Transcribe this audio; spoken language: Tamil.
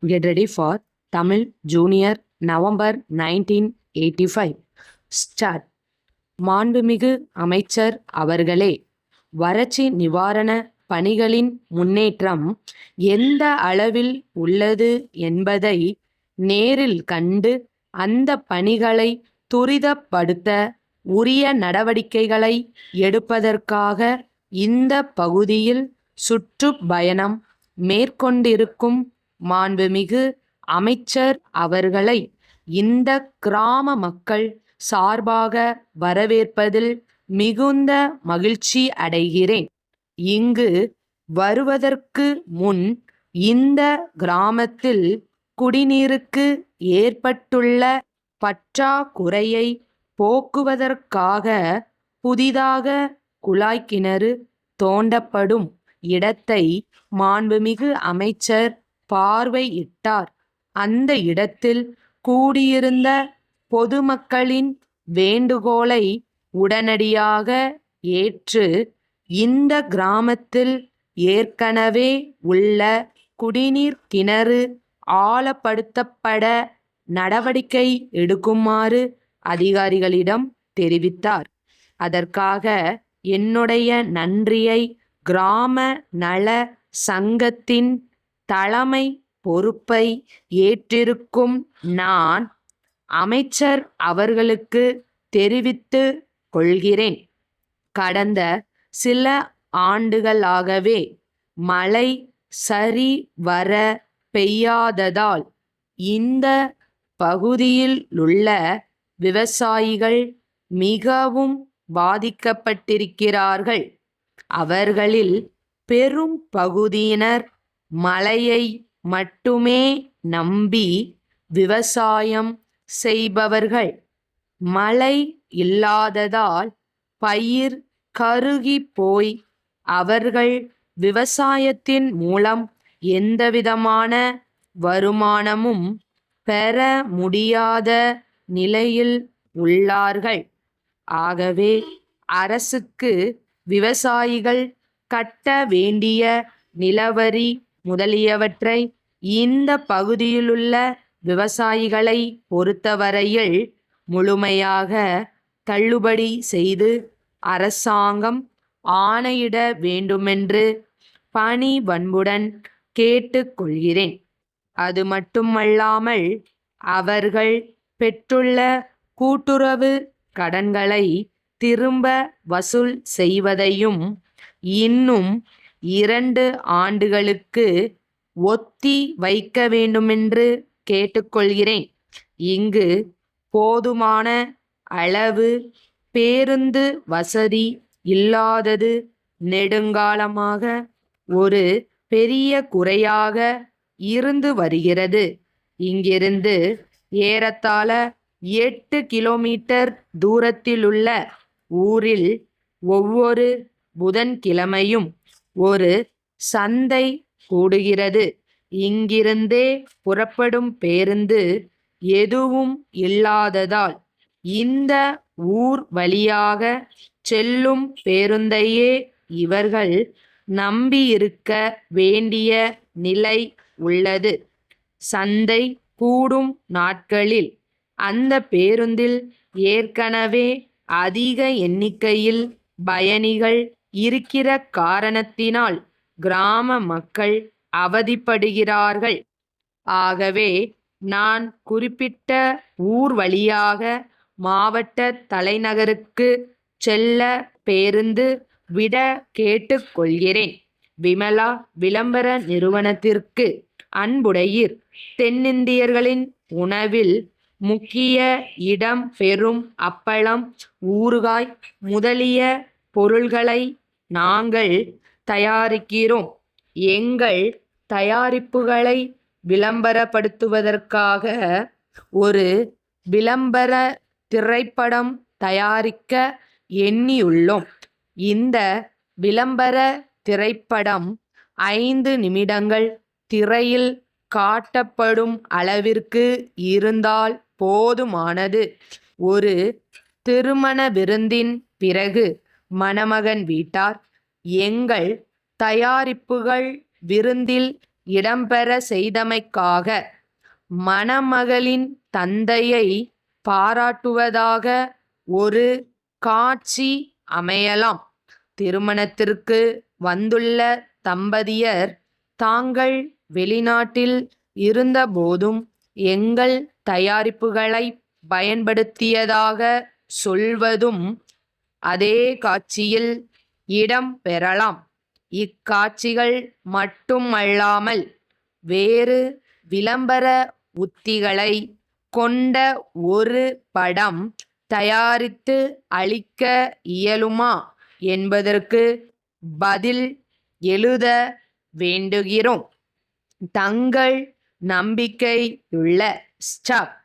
Get ready for Tamil Junior November 1985. Start. மாண்புமிகு அமைச்சர் அவர்களே, வறட்சி நிவாரண பணிகளின் முன்னேற்றம் எந்த அளவில் உள்ளது என்பதை நேரில் கண்டு அந்த பணிகளை துரிதப்படுத்த உரிய நடவடிக்கைகளை எடுப்பதற்காக இந்த பகுதியில் சுற்றுப்பயணம் மேற்கொண்டிருக்கும் மாண்புமிகு அமைச்சர் அவர்களை இந்த கிராம மக்கள் சார்பாக வரவேற்பதில் மிகுந்த மகிழ்ச்சி அடைகிறேன். இங்கு வருவதற்கு முன் இந்த கிராமத்தில் குடிநீருக்கு ஏற்பட்டுள்ள பற்றாக்குறையை போக்குவதற்காக புதிதாக குழாய் கிணறு தோண்டப்படும் இடத்தை மாண்புமிகு அமைச்சர் பார்வையிட்டார். அந்த இடத்தில் கூடியிருந்த பொதுமக்களின் வேண்டுகோளை உடனடியாக ஏற்று இந்த கிராமத்தில் ஏற்கனவே உள்ள குடிநீர் கிணறு ஆழப்படுத்தப்பட நடவடிக்கை எடுக்குமாறு அதிகாரிகளிடம் தெரிவித்தார். அதற்காக என்னுடைய நன்றியை கிராம நல சங்கத்தின் தலைமை பொறுப்பை ஏற்றிருக்கும் நான் அமைச்சர் அவர்களுக்கு தெரிவித்து கொள்கிறேன். கடந்த சில ஆண்டுகளாகவே மழை சரிவர பெய்யாததால் இந்த பகுதியில் உள்ள விவசாயிகள் மிகவும் பாதிக்கப்பட்டிருக்கிறார்கள். அவர்களில் பெரும் பகுதியினர் மழையை மட்டுமே நம்பி விவசாயம் செய்பவர்கள். மழை இல்லாததால் பயிர் கருகி போய் அவர்கள் விவசாயத்தின் மூலம் எந்தவிதமான வருமானமும் பெற முடியாத நிலையில் உள்ளார்கள். ஆகவே அரசுக்கு விவசாயிகள் கட்ட வேண்டிய நிலவரி முதலியவற்றை இந்த பகுதியிலுள்ள விவசாயிகளை பொறுத்தவரையில் முழுமையாக தள்ளுபடி செய்து அரசாங்கம் ஆணையிட வேண்டுமென்று பணிவன்புடன் கேட்டுக்கொள்கிறேன். அது மட்டுமல்லாமல் அவர்கள் பெற்றுள்ள கூட்டுறவு கடன்களை திரும்ப வசூல் செய்வதையும் இன்னும் 2 ஆண்டுகளுக்கு ஒத்தி வைக்க வேண்டுமென்று கேட்டுக்கொள்கிறேன். இங்கு போதுமான அளவு பேருந்து வசதி இல்லாதது நெடுங்காலமாக ஒரு பெரிய குறையாக இருந்து வருகிறது. இங்கிருந்து ஏறத்தாழ 8 கிலோமீட்டர் தூரத்திலுள்ள ஊரில் ஒவ்வொரு புதன்கிழமையும் ஒரு சந்தை கூடுகிறது. இங்கிருந்தே புறப்படும் பேருந்து எதுவும் இல்லாததால் இந்த ஊர் வழியாக செல்லும் பேருந்தையே இவர்கள் நம்பியிருக்க வேண்டிய நிலை உள்ளது. சந்தை கூடும் நாட்களில் அந்த பேருந்தில் ஏற்கனவே அதிக எண்ணிக்கையில் பயணிகள் இருக்கிற காரணத்தினால் கிராம மக்கள் அவதிப்படுகிறார்கள். ஆகவே நான் குறிப்பிட்ட ஊர் வழியாக மாவட்ட தலைநகருக்கு செல்ல பேருந்து விட கேட்டுக்கொள்கிறேன். விமலா விளம்பர நிறுவனத்திற்கு அன்புடையீர். தென்னிந்தியர்களின் உணவில் முக்கிய இடம் பெறும் அப்பளம், ஊறுகாய் முதலிய பொருள்களை நாங்கள் தயாரிக்கிறோம். எங்கள் தயாரிப்புகளை விளம்பரப்படுத்துவதற்காக ஒரு விளம்பர திரைப்படம் தயாரிக்க எண்ணியுள்ளோம். இந்த விளம்பர திரைப்படம் 5 நிமிடங்கள் திரையில் காட்டப்படும் அளவிற்கு இருந்தால் போதுமானது. ஒரு திருமண விருந்தின் பிறகு மணமகன் வீட்டார் எங்கள் தயாரிப்புகள் விருந்தில் இடம்பெற செய்தமைக்காக மணமகளின் தந்தையை பாராட்டுவதாக ஒரு காட்சி அமையலாம். திருமணத்திற்கு வந்துள்ள தம்பதியர் தாங்கள் வெளிநாட்டில் இருந்தபோதும் எங்கள் தயாரிப்புகளை பயன்படுத்தியதாக சொல்வதும் அதே காட்சியில் இடம் பெறலாம். இக்காட்சிகள் மட்டுமல்லாமல் வேறு விளம்பர உத்திகளை கொண்ட ஒரு படம் தயாரித்து அளிக்க இயலுமா என்பதற்கு பதில் எழுத வேண்டுகிறோம். தங்கள் நம்பிக்கையுள்ள ஸ்டாப்.